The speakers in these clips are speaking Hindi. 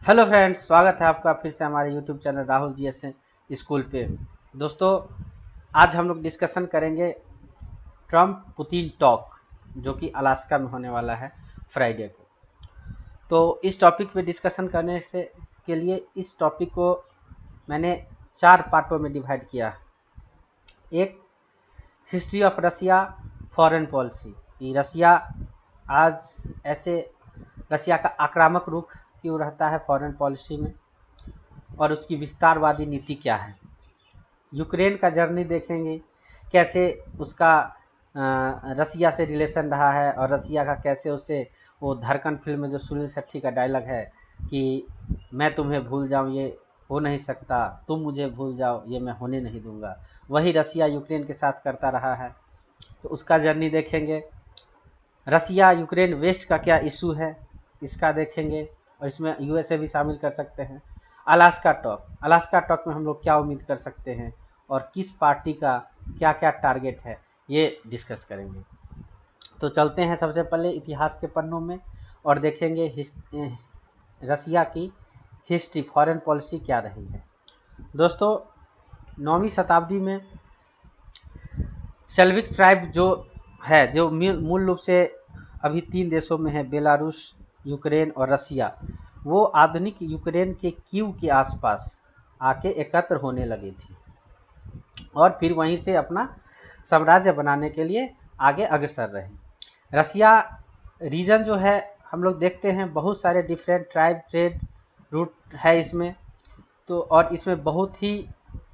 हेलो फ्रेंड्स, स्वागत है आपका फिर से हमारे YouTube channel Rahul G S school पे। दोस्तों, आज हम लोग डिस्कशन करेंगे ट्रम्प पुतिन टॉक, जो कि अलास्का में होने वाला है फ्राइडे को। तो इस टॉपिक पे डिस्कशन करने से के लिए इस टॉपिक को मैंने 4 पार्टों में डिवाइड किया है। एक, history of Russia foreign policy, कि रसिया आज ऐसे रसिया का आक्रामक रुख क्यों रहता है फॉरेन पॉलिसी में, और उसकी विस्तारवादी नीति क्या है। यूक्रेन का जर्नी देखेंगे, कैसे उसका रसिया से रिलेशन रहा है, और रसिया का कैसे उससे वो धड़कन फिल्म में जो सुनील शेट्टी का डायलॉग है कि मैं तुम्हें भूल जाऊं ये हो नहीं सकता, तुम मुझे भूल जाओ ये मैं होने नहीं दूंगा, वही रसिया यूक्रेन के साथ करता रहा है। तो उसका जर्नी देखेंगे। रसिया यूक्रेन वेस्ट का क्या इशू है, इसका देखेंगे, और इसमें यूएसए भी शामिल कर सकते हैं। अलास्का टॉक में हम लोग क्या उम्मीद कर सकते हैं, और किस पार्टी का क्या क्या टारगेट है, ये डिस्कस करेंगे। तो चलते हैं सबसे पहले इतिहास के पन्नों में और देखेंगे रसिया की हिस्ट्री, फॉरेन पॉलिसी क्या रही है। दोस्तों, 9वीं शताब्दी में स्लेविक ट्राइब जो है, जो मूल रूप से अभी 3 देशों में है, बेलारूस, यूक्रेन और रसिया, वो आधुनिक यूक्रेन के कीव के आसपास आके एकत्र होने लगी थी और फिर वहीं से अपना साम्राज्य बनाने के लिए आगे अग्रसर रहे। रसिया रीजन जो है, हम लोग देखते हैं बहुत सारे डिफरेंट ट्राइब ट्रेड रूट है इसमें। तो और इसमें बहुत ही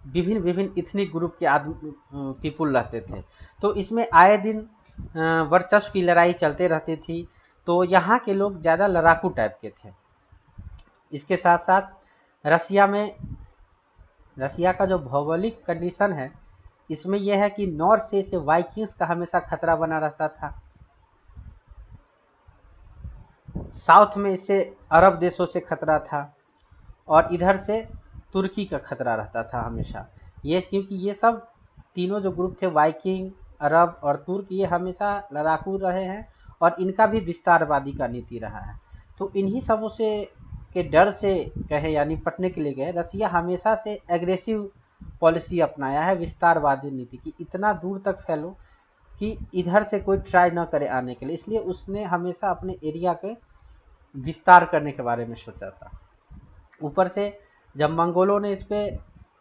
विभिन्न विभिन्न इथनिक ग्रुप के आदमी पीपुल रहते थे। तो इसमें आए दिन वर्चस्व की लड़ाई चलते रहती थी। तो यहाँ के लोग ज़्यादा लड़ाकू टाइप के थे। इसके साथ साथ रसिया का जो भौगोलिक कंडीशन है, इसमें यह है कि नॉर्थ से इसे वाइकिंग्स का हमेशा खतरा बना रहता था, साउथ में इसे अरब देशों से खतरा था, और इधर से तुर्की का खतरा रहता था हमेशा। ये क्योंकि ये सब तीनों जो ग्रुप थे, वाइकिंग, अरब और तुर्क, ये हमेशा लड़ाकू रहे हैं और इनका भी विस्तारवादी का नीति रहा है। तो इन्हीं सबों से के डर से कहे या निपटने के लिए गए, रसिया हमेशा से एग्रेसिव पॉलिसी अपनाया है, विस्तारवादी नीति की, इतना दूर तक फैलो कि इधर से कोई ट्राई ना करे आने के लिए। इसलिए उसने हमेशा अपने एरिया के विस्तार करने के बारे में सोचा था। ऊपर से जब मंगोलों ने इस पे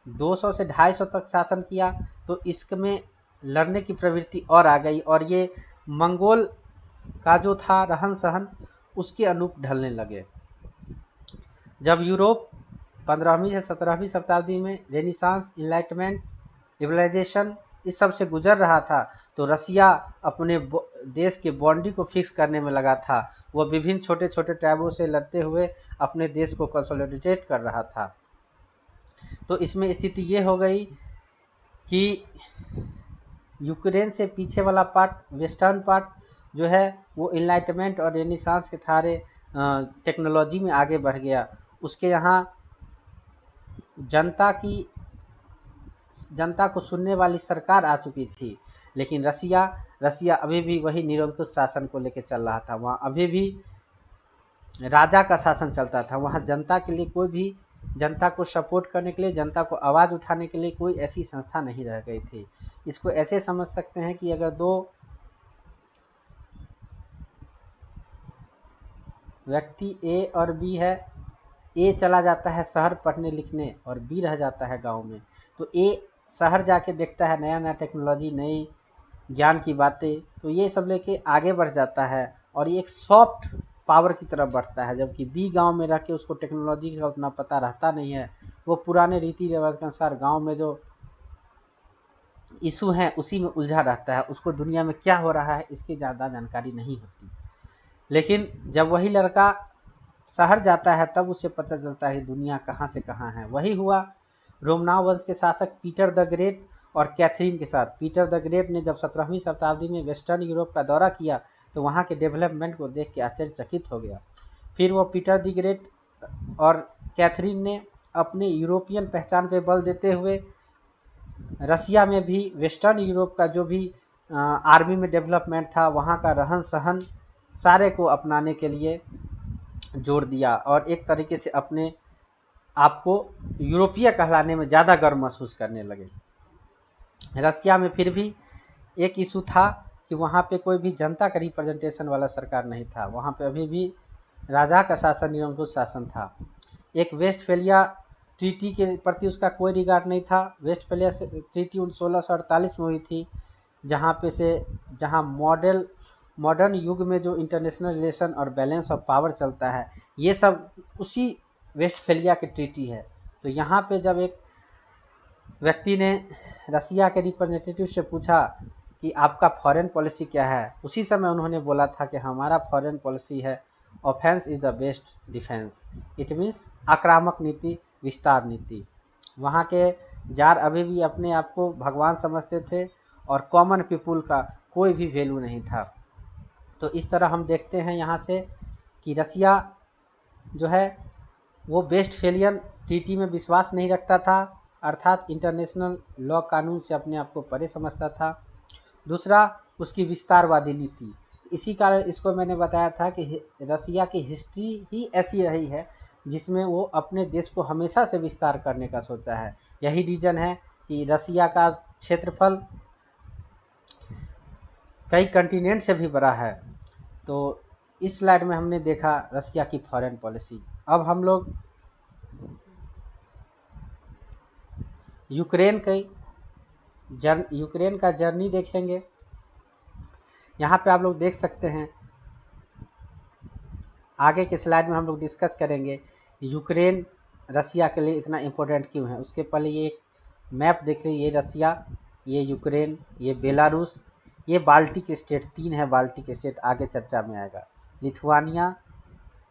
200 से 250 तक शासन किया, तो इसमें लड़ने की प्रवृत्ति और आ गई, और ये मंगोल का जो था रहन सहन उसके अनुरूप ढलने लगे। जब यूरोप 15वीं से 17वीं शताब्दी में रेनिसांस, इनलाइटमेंट, लिबरलाइजेशन इस सब से गुजर रहा था, तो रसिया अपने देश के बाउंड्री को फिक्स करने में लगा था। वो विभिन्न छोटे छोटे ट्राइबों से लड़ते हुए अपने देश को कंसोलिडेट कर रहा था। तो इसमें स्थिति ये हो गई कि यूक्रेन से पीछे वाला पार्ट, वेस्टर्न पार्ट जो है, वो इनलाइटमेंट और रेनिसांस के थारे टेक्नोलॉजी में आगे बढ़ गया। उसके यहाँ जनता को सुनने वाली सरकार आ चुकी थी। लेकिन रसिया अभी भी वही निरंकुश शासन को लेकर चल रहा था। वहाँ अभी भी राजा का शासन चलता था। वहाँ जनता के लिए कोई भी, जनता को सपोर्ट करने के लिए, जनता को आवाज़ उठाने के लिए कोई ऐसी संस्था नहीं रह गई थी। इसको ऐसे समझ सकते हैं कि अगर दो व्यक्ति ए और बी है, ए चला जाता है शहर पढ़ने लिखने और बी रह जाता है गांव में, तो ए शहर जाके देखता है नया नया टेक्नोलॉजी, नई ज्ञान की बातें, तो ये सब लेके आगे बढ़ जाता है और ये एक सॉफ्ट पावर की तरफ बढ़ता है। जबकि बी गांव में रह के उसको टेक्नोलॉजी का उतना पता रहता नहीं है, वो पुराने रीति रिवाज के अनुसार गाँव में जो इशू हैं उसी में उलझा रहता है, उसको दुनिया में क्या हो रहा है इसकी ज़्यादा जानकारी नहीं होती। लेकिन जब वही लड़का शहर जाता है तब उसे पता चलता है दुनिया कहाँ से कहाँ है। वही हुआ रोमनाव वंश के शासक पीटर द ग्रेट और कैथरीन के साथ। पीटर द ग्रेट ने जब 17वीं शताब्दी में वेस्टर्न यूरोप का दौरा किया, तो वहाँ के डेवलपमेंट को देख के आश्चर्यचकित हो गया। फिर वो पीटर द ग्रेट और कैथरीन ने अपने यूरोपियन पहचान पे बल देते हुए रसिया में भी वेस्टर्न यूरोप का जो भी आर्मी में डेवलपमेंट था, वहाँ का रहन सहन सारे को अपनाने के लिए जोड़ दिया और एक तरीके से अपने आप को यूरोपीय कहलाने में ज़्यादा गर्व महसूस करने लगे। रसिया में फिर भी एक इशू था कि वहाँ पे कोई भी जनता का रिप्रेजेंटेशन वाला सरकार नहीं था। वहाँ पे अभी भी राजा का शासन, निरंकुश शासन था। एक वेस्टफेलिया ट्रीटी के प्रति उसका कोई रिगार्ड नहीं था। वेस्टफेलिया ट्रीटी 1648 में हुई थी, जहाँ मॉडर्न युग में जो इंटरनेशनल रिलेशन और बैलेंस ऑफ पावर चलता है, ये सब उसी वेस्टफेलिया की ट्रीटी है। तो यहाँ पे जब एक व्यक्ति ने रसिया के रिप्रेजेंटेटिव से पूछा कि आपका फॉरेन पॉलिसी क्या है, उसी समय उन्होंने बोला था कि हमारा फॉरेन पॉलिसी है offence is the best defence. It means आक्रामक नीति, विस्तार नीति। वहाँ के जार अभी भी अपने आप को भगवान समझते थे और कॉमन पीपुल का कोई भी वैल्यू नहीं था। तो इस तरह हम देखते हैं यहाँ से कि रसिया जो है वो वेस्टफेलियन ट्रीटी में विश्वास नहीं रखता था, अर्थात इंटरनेशनल लॉ कानून से अपने आप को परे समझता था। दूसरा, उसकी विस्तारवादी नीति। इसी कारण इसको मैंने बताया था कि रसिया की हिस्ट्री ही ऐसी रही है जिसमें वो अपने देश को हमेशा से विस्तार करने का सोचा है। यही रीज़न है कि रसिया का क्षेत्रफल कई कंटिनेंट से भी बड़ा है। तो इस स्लाइड में हमने देखा रसिया की फॉरेन पॉलिसी। अब हम लोग यूक्रेन का जर्नी देखेंगे। यहाँ पे आप लोग देख सकते हैं, आगे के स्लाइड में हम लोग डिस्कस करेंगे यूक्रेन रसिया के लिए इतना इम्पोर्टेंट क्यों है। उसके पहले ये एक मैप देख रहे हैं, ये रसिया, ये यूक्रेन, ये बेलारूस, ये बाल्टिक स्टेट, 3 है बाल्टिक स्टेट, आगे चर्चा में आएगा। लिथुआनिया,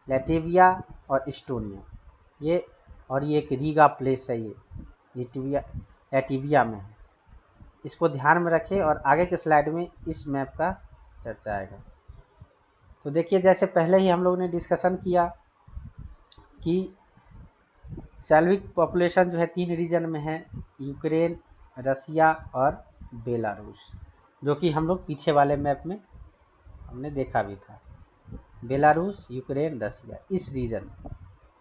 लैटविया और इस्टोनिया, ये और ये एक रीगा प्लेस है, ये लैटविया में है। इसको ध्यान में रखें और आगे के स्लाइड में इस मैप का चर्चा आएगा। तो देखिए, जैसे पहले ही हम लोग ने डिस्कशन किया कि स्लाविक पॉपुलेशन जो है 3 रीजन में है, यूक्रेन, रसिया और बेलारूस, जो कि हम लोग पीछे वाले मैप में हमने देखा भी था। बेलारूस, यूक्रेन, रसिया, इस रीजन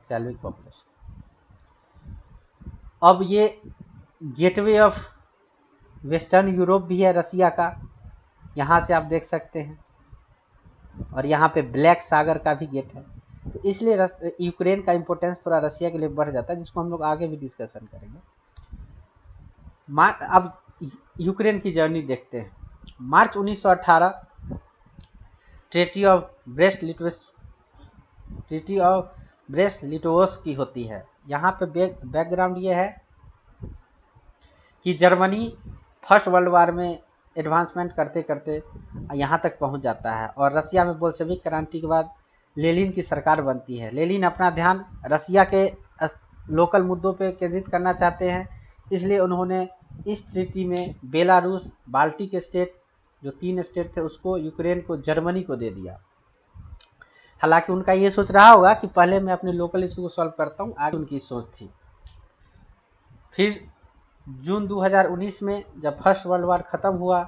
स्लाविक पॉपुलेशन। अब ये गेटवे ऑफ वेस्टर्न यूरोप भी है रसिया का, यहाँ से आप देख सकते हैं, और यहाँ पे ब्लैक सागर का भी गेट है। तो इसलिए यूक्रेन का इंपॉर्टेंस थोड़ा रसिया के लिए बढ़ जाता है, जिसको हम लोग आगे भी डिस्कशन करेंगे। अब यूक्रेन की जर्नी देखते हैं। मार्च 1918 ट्रीटी ऑफ ब्रेस्ट लिटोवस्क की होती है। यहाँ पे बैकग्राउंड ये है कि जर्मनी फर्स्ट वर्ल्ड वार में एडवांसमेंट करते करते यहाँ तक पहुँच जाता है और रसिया में बोल्शेविक क्रांति के बाद लेनिन की सरकार बनती है। लेनिन अपना ध्यान रसिया के लोकल मुद्दों पे केंद्रित करना चाहते हैं, इसलिए उन्होंने इस ट्रीटी में बेलारूस, बाल्टिक स्टेट, जो 3 स्टेट थे, उसको यूक्रेन को, जर्मनी को दे दिया। हालांकि उनका ये सोच रहा होगा कि पहले मैं अपने लोकल इशू को सॉल्व करता हूँ, आगे उनकी सोच थी। फिर जून 2019 में जब फर्स्ट वर्ल्ड वार खत्म हुआ,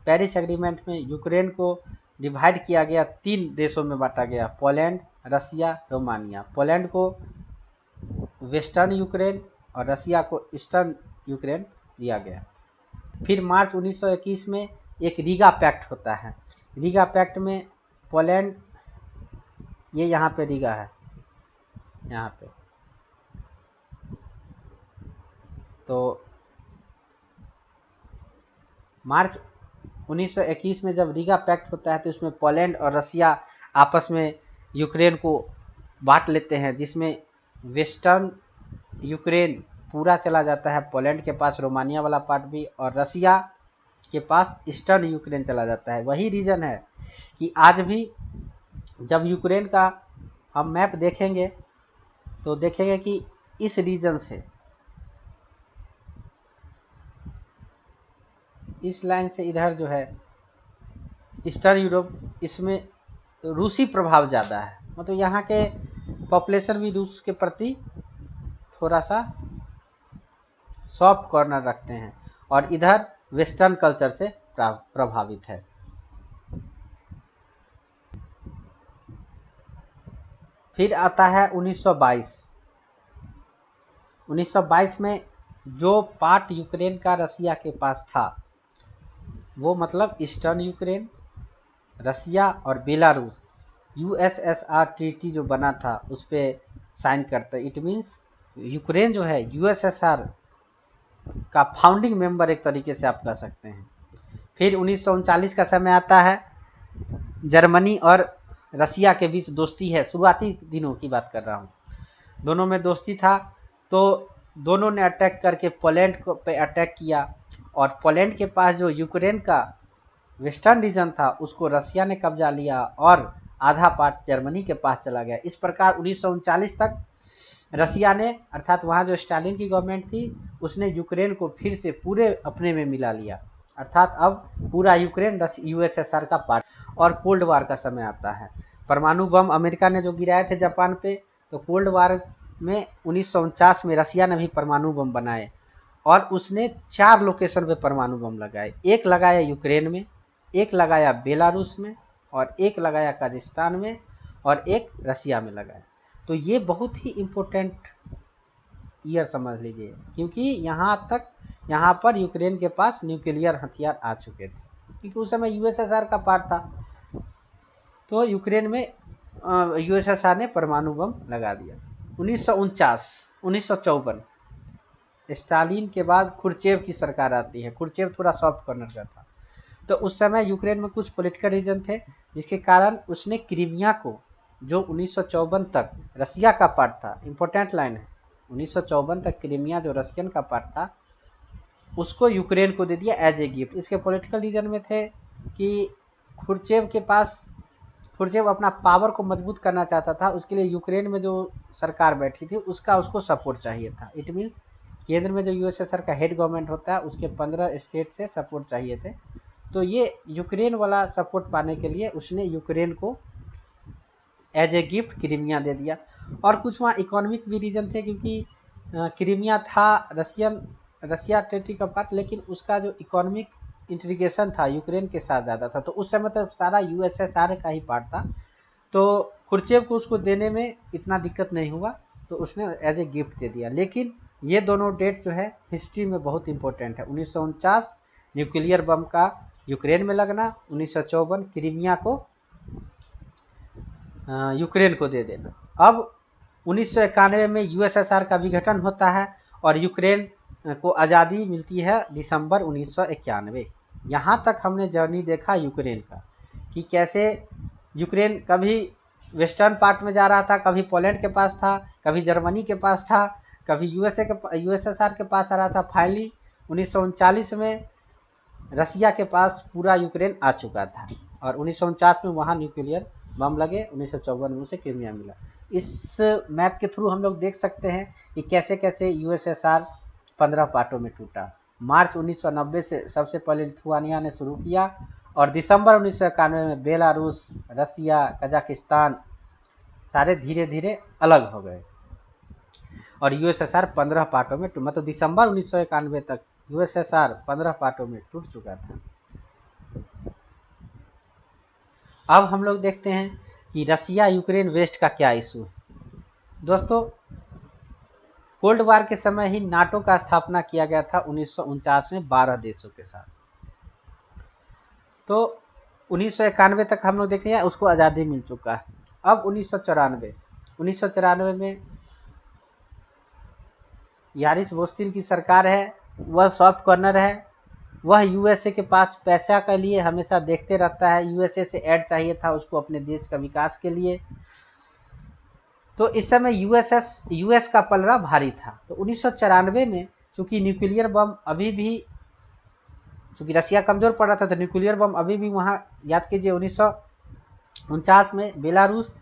पेरिस एग्रीमेंट में यूक्रेन को डिवाइड किया गया, 3 देशों में बांटा गया, पोलैंड, रसिया, रोमानिया। पोलैंड को वेस्टर्न यूक्रेन और रसिया को ईस्टर्न यूक्रेन दिया गया। फिर मार्च 1921 में एक रीगा पैक्ट होता है। रीगा पैक्ट में पोलैंड, ये यहाँ पे रीगा है, यहाँ पे, तो मार्च 1921 में जब रीगा पैक्ट होता है तो इसमें पोलैंड और रसिया आपस में यूक्रेन को बांट लेते हैं, जिसमें वेस्टर्न यूक्रेन पूरा चला जाता है पोलैंड के पास, रोमानिया वाला पार्ट भी, और रसिया के पास ईस्टर्न यूक्रेन चला जाता है। वही रीजन है कि आज भी जब यूक्रेन का हम मैप देखेंगे तो देखेंगे कि इस रीजन से, इस लाइन से इधर जो है ईस्टर्न यूरोप, इसमें रूसी प्रभाव ज़्यादा है। मतलब यहाँ के पॉपुलेशन भी रूस के प्रति थोड़ा सा सॉफ्ट कॉर्नर रखते हैं, और इधर वेस्टर्न कल्चर से प्रभावित है। फिर आता है 1922। 1922 में जो पार्ट यूक्रेन का रसिया के पास था, वो मतलब ईस्टर्न यूक्रेन, रसिया और बेलारूस, यूएसएसआर ट्रीटी जो बना था उस पर साइन करते। इट मीन्स यूक्रेन जो है यूएसएसआर का फाउंडिंग मेंबर एक तरीके से आप कह सकते हैं। फिर 1939 का समय आता है, जर्मनी और रसिया के बीच दोस्ती है, शुरुआती दिनों की बात कर रहा हूँ, दोनों में दोस्ती था। तो दोनों ने अटैक करके पोलैंड पे अटैक किया, और पोलैंड के पास जो यूक्रेन का वेस्टर्न रीजन था उसको रसिया ने कब्जा लिया, और आधा पार्ट जर्मनी के पास चला गया। इस प्रकार 1939 तक रसिया ने, अर्थात वहाँ जो स्टालिन की गवर्नमेंट थी, उसने यूक्रेन को फिर से पूरे अपने में मिला लिया, अर्थात अब पूरा यूक्रेन यूएसएसआर का पार्ट। और कोल्ड वार का समय आता है, परमाणु बम अमेरिका ने जो गिराए थे जापान पे, तो कोल्ड वार में 1949 में रसिया ने भी परमाणु बम बनाए, और उसने 4 लोकेशन पे परमाणु बम लगाए। एक लगाया यूक्रेन में, एक लगाया बेलारूस में, और एक लगाया कजाकिस्तान में, और एक रसिया में लगाया। तो ये बहुत ही इम्पोर्टेंट ईयर समझ लीजिए, क्योंकि यहाँ पर यूक्रेन के पास न्यूक्लियर हथियार आ चुके थे, क्योंकि उस समय यूएसएसआर का पार्ट था। तो यूक्रेन में यूएसएसआर ने परमाणु बम लगा दिया। 1954 स्टालिन के बाद खुर्चेव की सरकार आती है। खुर्चेव थोड़ा सॉफ्ट कॉर्नर का था। तो उस समय यूक्रेन में कुछ पॉलिटिकल रीजन थे, जिसके कारण उसने क्रीमिया को, जो 1954 तक रसिया का पार्ट था, इंपॉर्टेंट लाइन है, 1954 तक क्रीमिया जो रशियन का पार्ट था उसको यूक्रेन को दे दिया एज ए गिफ्ट। इसके पॉलिटिकल रीजन में थे कि खुर्चेव अपना पावर को मजबूत करना चाहता था, उसके लिए यूक्रेन में जो सरकार बैठी थी उसको सपोर्ट चाहिए था। इट मीन केंद्र में जो यूएसएसआर का हेड गवर्नमेंट होता है उसके 15 स्टेट से सपोर्ट चाहिए थे। तो ये यूक्रेन वाला सपोर्ट पाने के लिए उसने यूक्रेन को एज ए गिफ्ट क्रीमिया दे दिया। और कुछ वहाँ इकोनॉमिक भी रीजन थे, क्योंकि क्रीमिया था रसिया टेरिटरी का पार्ट, लेकिन उसका जो इकोनॉमिक इंटीग्रेशन था यूक्रेन के साथ ज़्यादा था। तो उस समय तो सारा यूएसएसआर का ही पार्ट था, तो खुर्चेव को उसको देने में इतना दिक्कत नहीं हुआ, तो उसने एज ए गिफ्ट दे दिया। लेकिन ये दोनों डेट जो है हिस्ट्री में बहुत इंपॉर्टेंट है। 1949 न्यूक्लियर बम का यूक्रेन में लगना, 1954 क्रीमिया को यूक्रेन को दे देना। अब 1991 में यूएसएसआर का विघटन होता है और यूक्रेन को आज़ादी मिलती है दिसंबर 1991। यहाँ तक हमने जर्नी देखा यूक्रेन का, कि कैसे यूक्रेन कभी वेस्टर्न पार्ट में जा रहा था, कभी पोलैंड के पास था, कभी जर्मनी के पास था, कभी यूएसएसआर के पास आ रहा था। फाइनली 1939 में रसिया के पास पूरा यूक्रेन आ चुका था, और 1949 में वहाँ न्यूक्लियर बम लगे, 1954 में उसे क्रीमिया मिला। इस मैप के थ्रू हम लोग देख सकते हैं कि कैसे कैसे यूएसएसआर 15 पार्टों में टूटा। मार्च 1990 से सबसे पहले लिथुआनिया ने शुरू किया, और दिसंबर 1991 में बेलारूस, रसिया, कजाकिस्तान सारे धीरे धीरे अलग हो गए, और यूएसएसआर 15 पार्टों में मतलब दिसंबर 1991 तक यूएसएसआर 15 पार्टों में टूट चुका था। अब हम लोग देखते हैं कि रसिया यूक्रेन वेस्ट का क्या इशू है। दोस्तों, कोल्ड वार के समय ही नाटो का स्थापना किया गया था 1949 में 12 देशों के साथ। तो 1991 तक हम लोग देखें उसको आज़ादी मिल चुका है। अब 1994 में यारिस बोस्तिन की सरकार है, वह सॉफ्ट कॉर्नर है, वह यूएसए के पास पैसा के लिए हमेशा देखते रहता है। यूएसए से ऐड चाहिए था उसको अपने देश का विकास के लिए। तो इस समय यूएस का पलड़ा भारी था। तो 1994 में चूंकि न्यूक्लियर बम अभी भी, चूंकि रसिया कमजोर पड़ रहा था, तो न्यूक्लियर बम अभी भी वहां, याद कीजिए 1949 में बेलारूस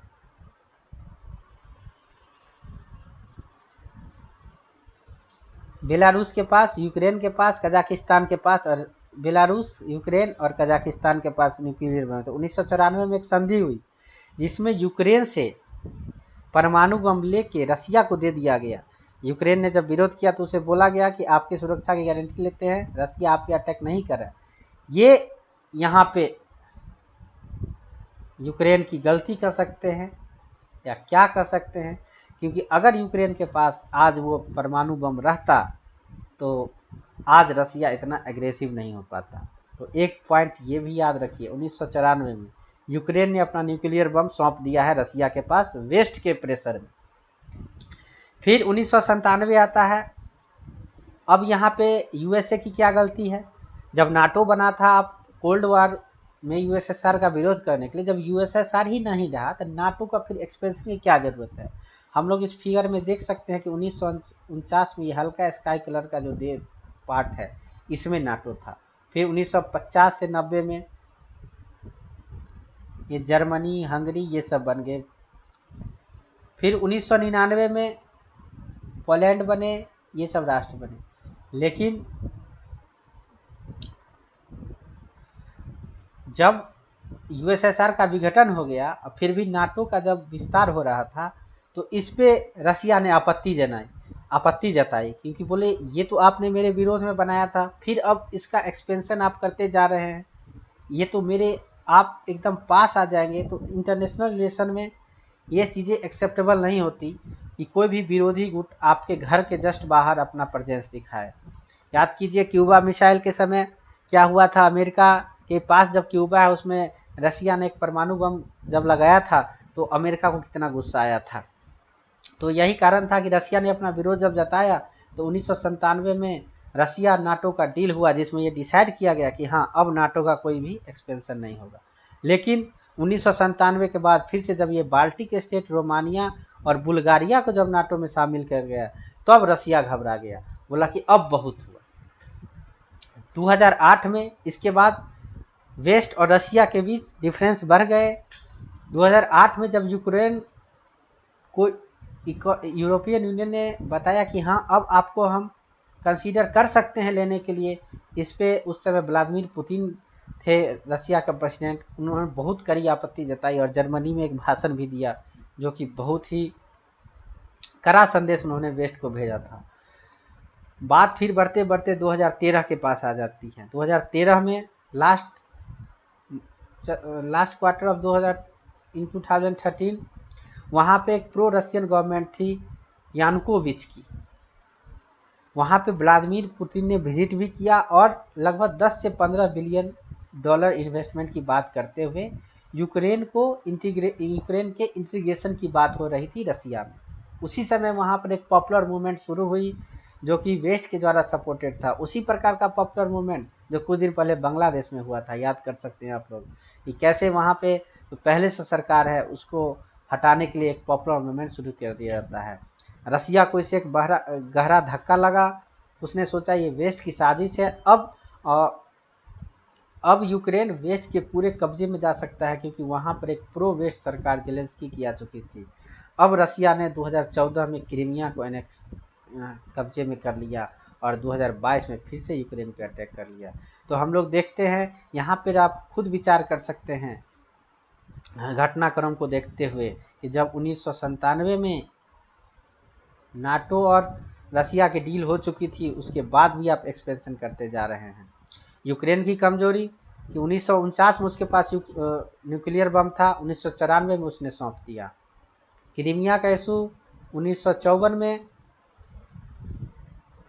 के पास, यूक्रेन के पास, कजाकिस्तान के पास, और बेलारूस, यूक्रेन और कजाकिस्तान के पास न्यूक्लियर बम। तो 1994 में एक संधि हुई जिसमें यूक्रेन से परमाणु बम लेके रसिया को दे दिया गया। यूक्रेन ने जब विरोध किया तो उसे बोला गया कि आपकी सुरक्षा की गारंटी लेते हैं, रसिया आप पे अटैक नहीं कर रहा है। ये यहाँ पे यूक्रेन की गलती कर सकते हैं, या क्या कर सकते हैं, क्योंकि अगर यूक्रेन के पास आज वो परमाणु बम रहता तो आज रसिया इतना एग्रेसिव नहीं हो पाता। तो एक पॉइंट ये भी याद रखिए, 1994 में यूक्रेन ने अपना न्यूक्लियर बम सौंप दिया है रसिया के पास वेस्ट के प्रेशर में। फिर 1997 आता है। अब यहाँ पे यूएसए की क्या गलती है, जब नाटो बना था, आप कोल्ड वॉर में यूएसएसआर का विरोध करने के लिए, जब यूएसएसआर ही नहीं रहा तो नाटो का फिर एक्सपेंशन की क्या जरूरत है। हम लोग इस फिगर में देख सकते हैं कि 1949 में ये हल्का स्काई कलर का जो पार्ट है इसमें नाटो था। फिर 1950 से 90 में ये जर्मनी, हंगरी ये सब बन गए। फिर 1999 में पोलैंड बने, ये सब राष्ट्र बने। लेकिन जब यूएसएसआर का विघटन हो गया और फिर भी नाटो का जब विस्तार हो रहा था तो इस पे रसिया ने आपत्ति जताई, क्योंकि बोले ये तो आपने मेरे विरोध में बनाया था, फिर अब इसका एक्सपेंशन आप करते जा रहे हैं, ये तो मेरे आप एकदम पास आ जाएंगे। तो इंटरनेशनल रिलेशन में ये चीज़ें एक्सेप्टेबल नहीं होती कि कोई भी विरोधी गुट आपके घर के जस्ट बाहर अपना प्रेजेंस दिखाए। याद कीजिए क्यूबा मिसाइल के समय क्या हुआ था, अमेरिका के पास जब क्यूबा है उसमें रसिया ने एक परमाणु बम जब लगाया था तो अमेरिका को कितना गुस्सा आया था। तो यही कारण था कि रसिया ने अपना विरोध जब जताया तो 1997 में रसिया नाटो का डील हुआ, जिसमें ये डिसाइड किया गया कि हाँ अब नाटो का कोई भी एक्सपेंशन नहीं होगा। लेकिन 1997 के बाद फिर से जब ये बाल्टिक स्टेट, रोमानिया और बुल्गारिया को जब नाटो में शामिल कर गया तो अब रसिया घबरा गया, बोला कि अब बहुत हुआ। 2008 में इसके बाद वेस्ट और रसिया के बीच डिफरेंस बढ़ गए। 2008 में जब यूक्रेन को यूरोपियन यूनियन ने बताया कि हाँ अब आपको हम कंसीडर कर सकते हैं लेने के लिए, इस पे उस समय व्लादिमीर पुतिन थे रसिया का प्रेसिडेंट, उन्होंने बहुत कड़ी आपत्ति जताई और जर्मनी में एक भाषण भी दिया जो कि बहुत ही कड़ा संदेश उन्होंने वेस्ट को भेजा था। बात फिर बढ़ते बढ़ते 2013 के पास आ जाती है। 2013 में लास्ट क्वार्टर ऑफ 2013 वहाँ पे एक प्रो रशियन गवर्नमेंट थी यानुकोविच की, वहाँ पे व्लादिमीर पुतिन ने विजिट भी किया और लगभग 10 से 15 बिलियन डॉलर इन्वेस्टमेंट की बात करते हुए यूक्रेन के इंटीग्रेशन की बात हो रही थी रसिया में। उसी समय वहाँ पर एक पॉपुलर मूवमेंट शुरू हुई जो कि वेस्ट के द्वारा सपोर्टेड था। उसी प्रकार का पॉपुलर मूवमेंट जो कुछ दिन पहले बांग्लादेश में हुआ था, याद कर सकते हैं आप लोग कि कैसे वहाँ पे जो पहले से सरकार है उसको हटाने के लिए एक पॉपुलर मूवमेंट शुरू कर दिया जाता है। रसिया को इसे एक गहरा धक्का लगा, उसने सोचा ये वेस्ट की साजिश है, अब यूक्रेन वेस्ट के पूरे कब्जे में जा सकता है, क्योंकि वहाँ पर एक प्रो वेस्ट सरकार जेलेंस्की की आ चुकी थी। अब रसिया ने 2014 में क्रीमिया को कब्जे में कर लिया और 2022 में फिर से यूक्रेन पे अटैक कर लिया। तो हम लोग देखते हैं यहाँ पर, आप खुद विचार कर सकते हैं घटनाक्रम को देखते हुए कि जब 1997 में नाटो और रसिया की डील हो चुकी थी उसके बाद भी आप एक्सपेंशन करते जा रहे हैं। यूक्रेन की कमजोरी कि 1949 में उसके पास न्यूक्लियर बम था, 1994 में उसने सौंप दिया। क्रीमिया का इशू 1954 में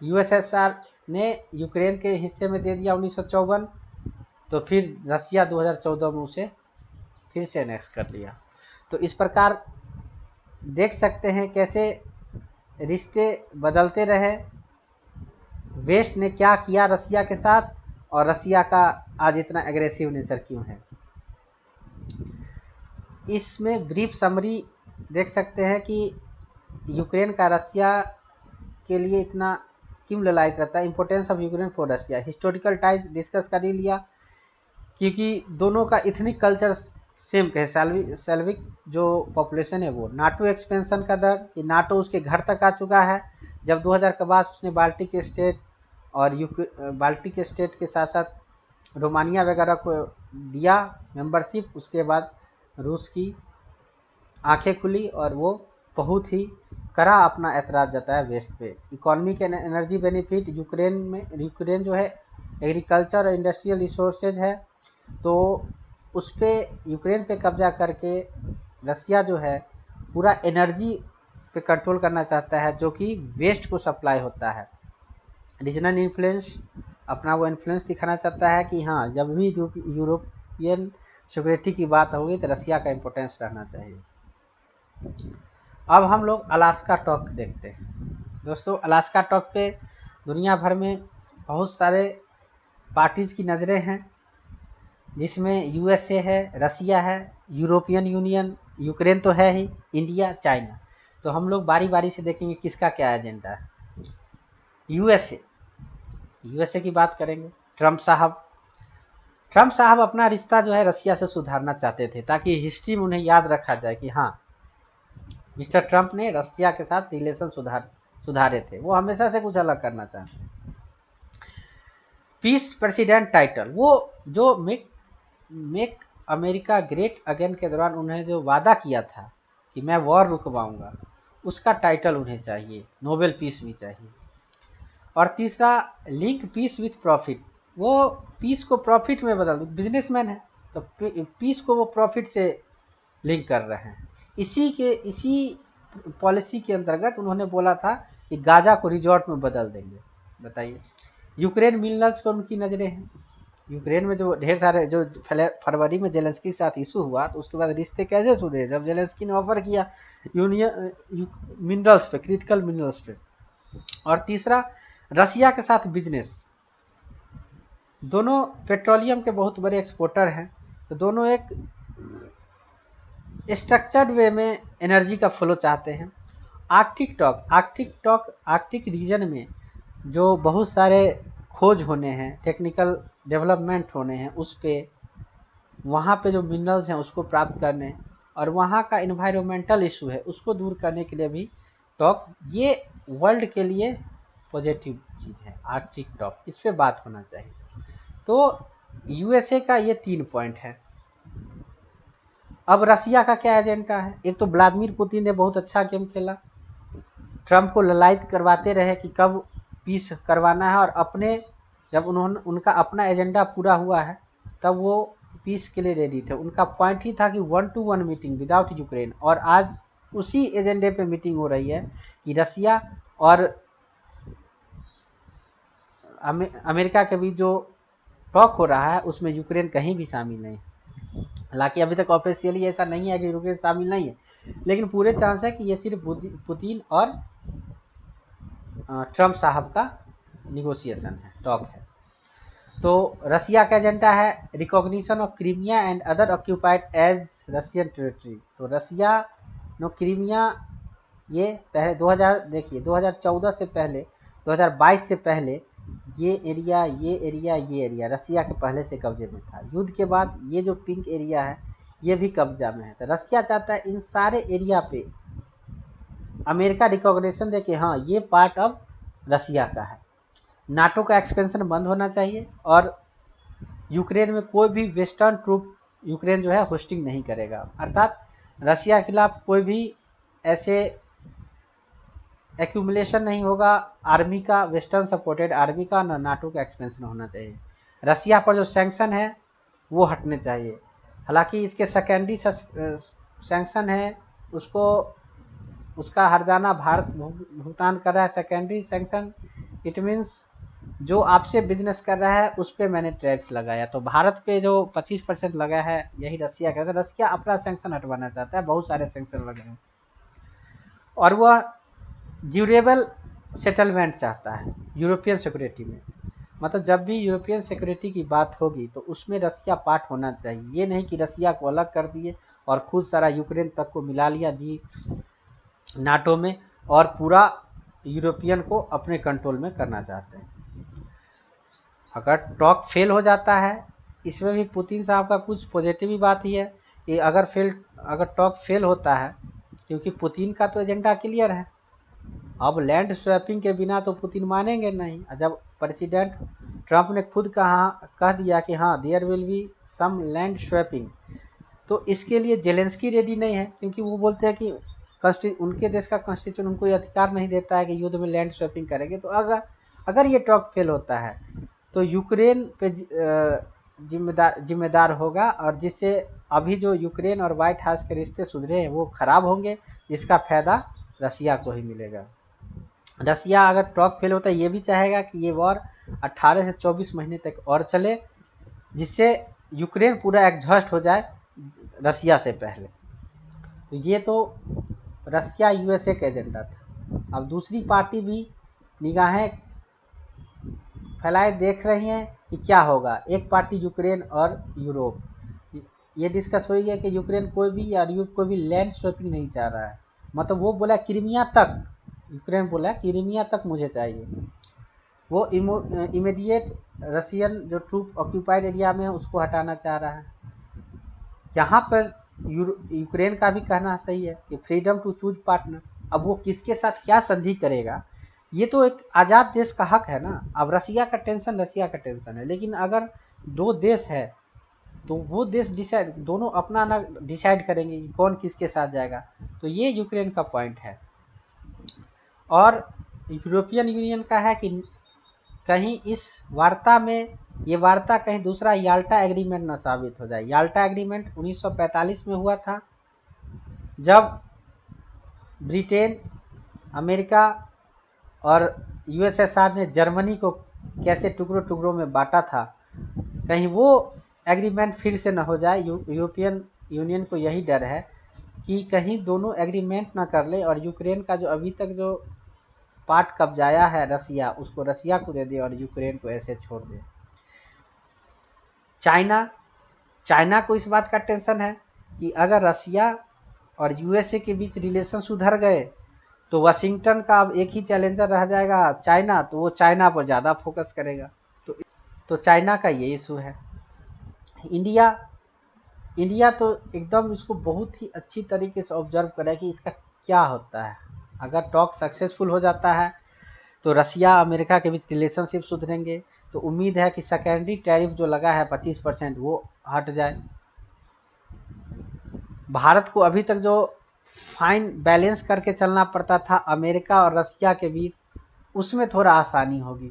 यूएसएसआर ने यूक्रेन के हिस्से में दे दिया 1954, तो फिर रसिया 2014 में उसे फिर से एनेक्स कर लिया। तो इस प्रकार देख सकते हैं कैसे रिश्ते बदलते रहे, वेस्ट ने क्या किया रसिया के साथ और रसिया का आज इतना एग्रेसिव नेचर क्यों है। इसमें ब्रीफ समरी देख सकते हैं कि यूक्रेन का रसिया के लिए इतना क्यों ललायत रहता है। Importance of Ukraine for Russia, historical ties discuss कर ही लिया, क्योंकि दोनों का इथनिक कल्चर सेम है। सेल्विक जो पॉपुलेशन है वो, नाटो एक्सपेंशन का दर कि नाटो उसके घर तक आ चुका है। जब 2000 के बाद उसने बाल्टिक स्टेट और बाल्टिक स्टेट के साथ साथ रोमानिया वगैरह को दिया मेंबरशिप, उसके बाद रूस की आंखें खुली और वो बहुत ही कड़ा अपना ऐतराज़ जताया वेस्ट पे। Economic and energy benefit, Ukraine जो है एग्रीकल्चर और इंडस्ट्रियल रिसोर्सेज है, तो उस पर यूक्रेन पे कब्जा करके रसिया जो है पूरा एनर्जी पे कंट्रोल करना चाहता है, जो कि वेस्ट को सप्लाई होता है। रीजनल इन्फ्लुएंस, अपना वो इन्फ्लुएंस दिखाना चाहता है कि हाँ, जब भी यूरोपियन सिक्योरिटी की बात होगी तो रसिया का इम्पोर्टेंस रहना चाहिए। अब हम लोग अलास्का टॉक देखते हैं। दोस्तों, अलास्का टॉक पे दुनिया भर में बहुत सारे पार्टीज की नज़रें हैं, जिसमें यूएसए है, रसिया है, यूरोपियन यूनियन, यूक्रेन तो है ही, इंडिया, चाइना। तो हम लोग बारी बारी से देखेंगे किसका क्या एजेंडा है। यूएसए की बात करेंगे। ट्रम्प साहब अपना रिश्ता जो है रसिया से सुधारना चाहते थे, ताकि हिस्ट्री में उन्हें याद रखा जाए कि हाँ, मिस्टर ट्रम्प ने रसिया के साथ रिलेशन सुधारे थे। वो हमेशा से कुछ अलग करना चाहते हैं। पीस प्रेसिडेंट टाइटल, वो जो मेक अमेरिका ग्रेट अगेन के दौरान उन्हें जो वादा किया था कि मैं वॉर रुकवाऊंगा, उसका टाइटल उन्हें चाहिए, नोबेल पीस भी चाहिए। और तीसरा, लिंक पीस विथ प्रॉफिट, वो पीस को प्रॉफिट में बदल, बिजनेसमैन है तो पीस को वो प्रॉफिट से लिंक कर रहे हैं। इसी पॉलिसी के अंतर्गत उन्होंने बोला था कि गाजा को रिजॉर्ट में बदल देंगे। बताइए, यूक्रेन मिनरल्स पर उनकी नजरें हैं। यूक्रेन में जो ढेर सारे, जो फरवरी में जेलेंस्की के साथ इशू हुआ, तो उसके बाद रिश्ते कैसे सुधरे, जब जेलेंस्की ने ऑफर किया यूनियन मिनरल्स पे, क्रिटिकल मिनरल्स पे। और तीसरा, रसिया के साथ बिजनेस। दोनों पेट्रोलियम के बहुत बड़े एक्सपोर्टर हैं, तो दोनों एक स्ट्रक्चर्ड वे में एनर्जी का फ्लो चाहते हैं। आर्कटिक रीजन में जो बहुत सारे खोज होने हैं, टेक्निकल डेवलपमेंट होने हैं, उस पे वहाँ पे जो मिनरल्स हैं उसको प्राप्त करने, और वहाँ का इन्वायरमेंटल इशू है उसको दूर करने के लिए भी टॉक, ये वर्ल्ड के लिए पॉजिटिव चीज़ है। आर्कटिक टॉक, इस पे बात होना चाहिए। तो यूएसए का ये 3 पॉइंट है। अब रसिया का क्या एजेंडा है। एक तो व्लादिमीर पुतिन ने बहुत अच्छा गेम खेला, ट्रम्प को ललायत करवाते रहे कि कब पीस करवाना है, और जब उनका अपना एजेंडा पूरा हुआ है तब वो पीस के लिए रेडी थे। उनका पॉइंट ही था कि 1-to-1 मीटिंग विदाउट यूक्रेन, और आज उसी एजेंडे पे मीटिंग हो रही है कि रसिया और अमेरिका के बीच जो टॉक हो रहा है उसमें यूक्रेन कहीं भी शामिल नहीं। हालांकि अभी तक ऑफिशियली ऐसा नहीं है कि यूक्रेन शामिल नहीं है, लेकिन पूरे चांस है कि ये सिर्फ पुतिन और ट्रम्प साहब का निगोशिएशन है, टॉक है। तो रसिया का एजेंडा है recognition of Crimea and other occupied as Russian territory. तो रसिया नो क्रीमिया, ये पहले 2014 से पहले, 2022 से पहले ये एरिया रसिया के पहले से कब्जे में था। युद्ध के बाद ये जो पिंक एरिया है ये भी कब्जा में है। तो रसिया चाहता है इन सारे एरिया पे अमेरिका रिकॉग्निशन दे कि हाँ, ये पार्ट अब रसिया का है। नाटो का एक्सपेंशन बंद होना चाहिए, और यूक्रेन में कोई भी वेस्टर्न ट्रूप यूक्रेन जो है होस्टिंग नहीं करेगा। अर्थात रसिया के खिलाफ कोई भी ऐसे एक्यूमुलेशन नहीं होगा आर्मी का, वेस्टर्न सपोर्टेड आर्मी का, ना नाटो का एक्सपेंशन होना चाहिए। रसिया पर जो सैंक्शन है वो हटने चाहिए। हालांकि इसके सेकेंडरी सैंक्शन है, उसका हर्जाना भारत भुगतान कर रहा है। सेकेंडरी सैंक्शन इट मीन्स जो आपसे बिजनेस कर रहा है उस पर मैंने टैक्स लगाया, तो भारत पे जो 25% लगा है यही रसिया का। रसिया अपना सैंक्शन हटवाना चाहता है, बहुत सारे सैंक्शन लगे हैं, और वह ड्यूरेबल सेटलमेंट चाहता है यूरोपियन सिक्योरिटी में। मतलब जब भी यूरोपियन सिक्योरिटी की बात होगी तो उसमें रसिया पार्ट होना चाहिए। ये नहीं कि रसिया को अलग कर दिए और खुद सारा यूक्रेन तक को मिला लिया जी नाटो में, और पूरा यूरोपियन को अपने कंट्रोल में करना चाहते हैं। अगर टॉक फेल हो जाता है, इसमें भी पुतिन साहब का कुछ पॉजिटिव बात ही है कि अगर टॉक फेल होता है, क्योंकि पुतिन का तो एजेंडा क्लियर है। अब लैंड स्वैपिंग के बिना तो पुतिन मानेंगे नहीं। जब प्रेसिडेंट ट्रम्प ने खुद कह दिया कि हाँ, there will be some land swapping, तो इसके लिए जेलेंस्की रेडी नहीं है, क्योंकि वो बोलते हैं कि उनके देश का कॉन्स्टिट्यूशन उनको ये अधिकार नहीं देता है कि युद्ध में लैंड स्वैपिंग करेंगे। तो अगर ये टॉक फेल होता है तो यूक्रेन पे जिम्मेदार होगा, और जिससे अभी जो यूक्रेन और व्हाइट हाउस के रिश्ते सुधरे हैं वो खराब होंगे, इसका फायदा रसिया को ही मिलेगा। रसिया अगर टॉक फेल होता है ये भी चाहेगा कि ये वॉर 18 से 24 महीने तक और चले, जिससे यूक्रेन पूरा एग्जॉस्ट हो जाए रसिया से पहले। तो ये तो रसिया यूएसए का एजेंडा था। अब दूसरी पार्टी भी निगाहें फैलाए देख रही हैं कि क्या होगा। एक पार्टी यूक्रेन और यूरोप, ये डिस्कस हुई है कि यूक्रेन कोई भी या यूरोप कोई भी लैंड स्वैपिंग नहीं चाह रहा है। मतलब वो बोला क्रीमिया तक, यूक्रेन बोला क्रीमिया तक मुझे चाहिए। वो इमीडिएट रशियन जो ट्रूप ऑक्यूपाइड एरिया में है उसको हटाना चाह रहा है। यहाँ पर यूक्रेन का भी कहना सही है कि फ्रीडम टू चूज पार्टनर। अब वो किसके साथ क्या संधि करेगा, ये तो एक आज़ाद देश का हक है ना। अब रसिया का टेंशन है, लेकिन अगर दो देश है तो वो देश डिसाइड, दोनों अपना ना डिसाइड करेंगे कि कौन किसके साथ जाएगा। तो ये यूक्रेन का पॉइंट है। और यूरोपियन यूनियन का है कि कहीं इस वार्ता में, ये वार्ता कहीं दूसरा याल्टा एग्रीमेंट न साबित हो जाए। याल्टा एग्रीमेंट 1945 में हुआ था, जब ब्रिटेन, अमेरिका और यूएसएसआर ने जर्मनी को कैसे टुकड़ों टुकड़ों में बांटा था। कहीं वो एग्रीमेंट फिर से न हो जाए। यूरोपियन यूनियन को यही डर है कि कहीं दोनों एग्रीमेंट ना कर ले और यूक्रेन का जो अभी तक जो पार्ट कब्जाया है रसिया, उसको रसिया को दे दे और यूक्रेन को ऐसे छोड़ दे। चाइना को इस बात का टेंशन है कि अगर रसिया और यूएसए के बीच रिलेशन सुधर गए तो वाशिंगटन का अब एक ही चैलेंजर रह जाएगा चाइना, तो वो चाइना पर ज़्यादा फोकस करेगा। तो चाइना का ये इशू है। इंडिया तो एकदम इसको बहुत ही अच्छी तरीके से ऑब्जर्व करे कि इसका क्या होता है। अगर टॉक सक्सेसफुल हो जाता है तो रसिया अमेरिका के बीच रिलेशनशिप सुधरेंगे। तो उम्मीद है कि सेकेंडरी टैरिफ जो लगा है 25% वो हट जाए। भारत को अभी तक जो फाइन बैलेंस करके चलना पड़ता था अमेरिका और रसिया के बीच, उसमें थोड़ा आसानी होगी।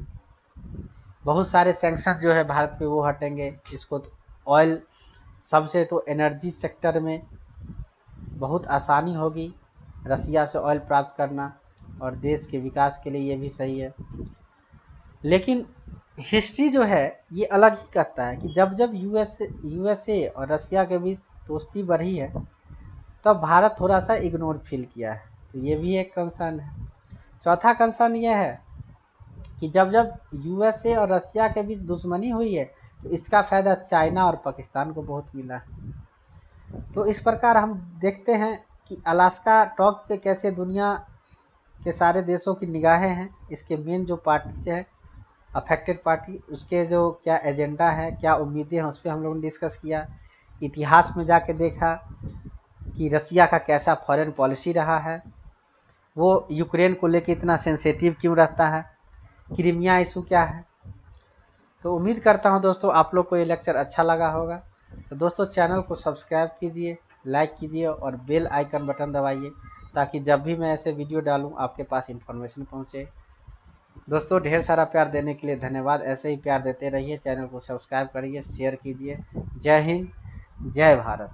बहुत सारे सैंक्शन जो है भारत पे वो हटेंगे। इसको ऑयल, सबसे तो एनर्जी सेक्टर में बहुत आसानी होगी रसिया से ऑयल प्राप्त करना, और देश के विकास के लिए ये भी सही है। लेकिन हिस्ट्री जो है ये अलग ही कहता है कि जब जब यूएसए और रसिया के बीच दोस्ती बढ़ी है तब भारत थोड़ा सा इग्नोर फील किया है। तो ये भी एक कंसर्न है। चौथा कंसर्न ये है कि जब जब यूएसए और रसिया के बीच दुश्मनी हुई है तो इसका फायदा चाइना और पाकिस्तान को बहुत मिला है। तो इस प्रकार हम देखते हैं कि अलास्का टॉक पे कैसे दुनिया के सारे देशों की निगाहें हैं। इसके मेन जो पार्टी है, अफेक्टेड पार्टी, उसके जो क्या एजेंडा है, क्या उम्मीदें हैं, उस पर हम लोगों ने डिस्कस किया। इतिहास में जाके देखा कि रसिया का कैसा फॉरेन पॉलिसी रहा है, वो यूक्रेन को लेकर इतना सेंसिटिव क्यों रहता है, क्रीमिया इशू क्या है। तो उम्मीद करता हूं दोस्तों आप लोग को ये लेक्चर अच्छा लगा होगा। तो दोस्तों चैनल को सब्सक्राइब कीजिए, लाइक कीजिए और बेल आइकन बटन दबाइए, ताकि जब भी मैं ऐसे वीडियो डालूं आपके पास इन्फॉर्मेशन पहुंचे। दोस्तों ढेर सारा प्यार देने के लिए धन्यवाद। ऐसे ही प्यार देते रहिए, चैनल को सब्सक्राइब करिए, शेयर कीजिए। जय हिंद, जय भारत।